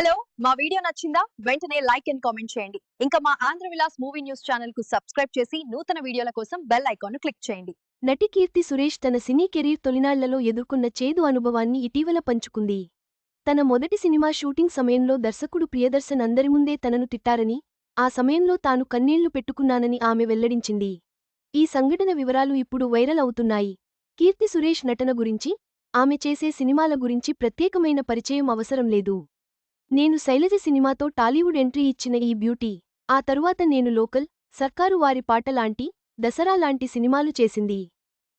Hello మా video నచ్చిందా వెంటనే లైక్ అండ్ కామెంట్ చేయండి. ఇంకా మా Andhra Vilas movie news channel కు సబ్స్క్రైబ్ చేసి నూతన వీడియోల కోసం బెల్ ఐకాన్ ను క్లిక్ చేయండి. నటి కీర్తి సురేష్ తన సినీ కెరీర్ తొలినాళ్లలో ఎదుర్కొన్న చేదు అనుభవాన్ని ఇటీవల పంచుకుంది. తన మొదటి సినిమా షూటింగ్ సమయంలో దర్శకుడు ప్రియదర్శన్ అందరి ముందే తనను తిట్టారని, ఆ సమయంలో తాను కన్నీళ్లు పెట్టుకున్నానని ఆమె వెల్లడించింది. ఈ సంఘటన వివరాలు ఇప్పుడు వైరల్ అవుతున్నాయి. కీర్తి సురేష్ నటన గురించి, ఆమె చేసే సినిమాల గురించి ప్రత్యేకమైన పరిచయం అవసరం లేదు. నేను శైలజ సినిమాతో టాలీవుడ్ ఎంట్రీ ఇచ్చిన ఈ బ్యూటీ, ఆ తరువాత నేను లోకల్, సర్కారు వారి పాట లాంటి, దసరా లాంటి సినిమాలు చేసింది.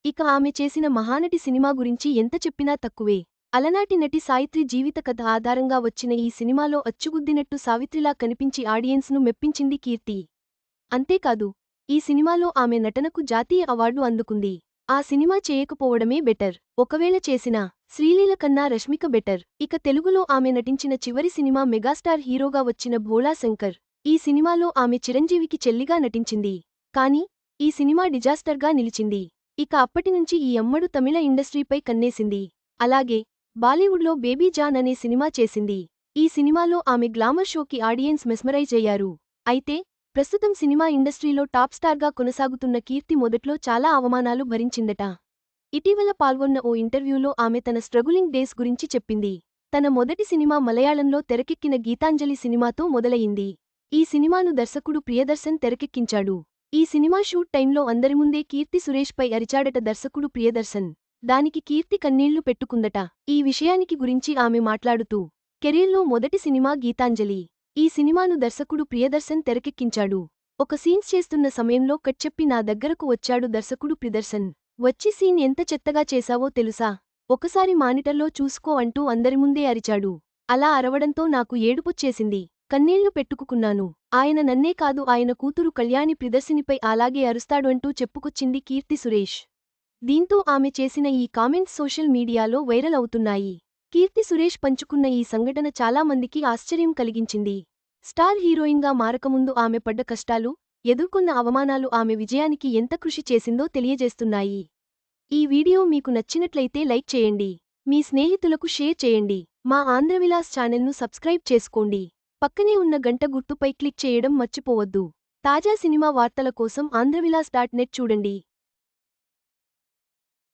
ఇక ఆమె చేసిన మహానటి సినిమా గురించి ఎంత చెప్పినా తక్కువే. అలనాటి నటి సావిత్రి జీవిత కథ ఆధారంగా వచ్చిన ఈ సినిమాలో అచ్చుగుద్దినట్టు సావిత్రిలా కనిపించి ఆడియన్స్ను మెప్పించింది కీర్తి. అంతేకాదు, ఈ సినిమాలో ఆమె నటనకు జాతీయ అవార్డు అందుకుంది. ఆ సినిమా చేయకపోవడమే బెటర్. ఒకవేళ చేసినా, శ్రీలీల కన్నా రష్మిక బెటర్. ఇక తెలుగులో ఆమె నటించిన చివరి సినిమా మెగాస్టార్ హీరోగా వచ్చిన భోళా శంకర్. ఈ సినిమాలో ఆమె చిరంజీవికి చెల్లిగా నటించింది. కానీ, ఈ సినిమా డిజాస్టర్గా నిలిచింది. ఇక అప్పటినుంచి ఈ అమ్మడు తమిళ ఇండస్ట్రీపై కన్నేసింది. అలాగే, బాలీవుడ్లో బేబీ జాన్ అనే సినిమా చేసింది. ఈ సినిమాలో ఆమె గ్లామర్ షోకి ఆడియన్స్ మెస్మరైజ్ అయ్యారు. అయితే, ప్రస్తుతం సినిమా ఇండస్ట్రీలో టాప్ స్టార్గా కొనసాగుతున్న కీర్తి మొదట్లో చాలా అవమానాలు భరించిందట. ఇటీవల పాల్గొన్న ఓ ఇంటర్వ్యూలో ఆమె తన స్ట్రగులింగ్ డేస్ గురించి చెప్పింది. తన మొదటి సినిమా మలయాళంలో తెరకెక్కిన గీతాంజలి సినిమాతో మొదలయింది. ఈ సినిమాను దర్శకుడు ప్రియదర్శన్ తెరకెక్కించాడు. ఈ సినిమా షూట్ టైంలో అందరి ముందే కీర్తి సురేష్పై అరిచాడట దర్శకుడు ప్రియదర్శన్. దానికి కీర్తి కన్నీళ్లు పెట్టుకుందట. ఈ విషయానికి గురించి ఆమె మాట్లాడుతూ, కెరీర్లో మొదటి సినిమా గీతాంజలి. ఈ సినిమాను దర్శకుడు ప్రియదర్శన్ తెరకెక్కించాడు. ఒక సీన్స్ చేస్తున్న సమయంలో కట్ చెప్పి నా దగ్గరకు వచ్చాడు దర్శకుడు ప్రియదర్శన్. వచ్చి సీన్ ఎంత చెత్తగా చేశావో తెలుసా? ఒకసారి మానిటర్లో చూసుకో అంటూ అందరి ముందే అరిచాడు. అలా అరవడంతో నాకు ఏడుపొచ్చేసింది. కన్నీళ్లు పెట్టుకున్నాను. ఆయన నన్నే కాదు ఆయన కూతురు కళ్యాణి ప్రియదర్శినిపై అలాగే అరుస్తాడు అంటూ చెప్పుకొచ్చింది కీర్తి సురేష్. దీంతో ఆమె చేసిన ఈ కామెంట్స్ సోషల్ మీడియాలో వైరల్ అవుతున్నాయి. కీర్తి సురేష్ పంచుకున్న ఈ సంఘటన చాలా మందికి ఆశ్చర్యం కలిగించింది. స్టార్ హీరోయిన్గా మారకముందు ఆమె పడ్డ కష్టాలు, ఎదుర్కొన్న అవమానాలు ఆమె విజయానికి ఎంత కృషి చేసిందో తెలియజేస్తున్నాయి. ఈ వీడియో మీకు నచ్చినట్లయితే లైక్ చేయండి. మీ స్నేహితులకు షేర్ చేయండి. మా ఆంధ్రవిలాస్ ఛానల్ను సబ్స్క్రైబ్ చేసుకోండి. పక్కనే ఉన్న గంట గుర్తుపై క్లిక్ చేయడం మర్చిపోవద్దు. తాజా సినిమా వార్తల కోసం ఆంధ్రవిలాస్.net చూడండి.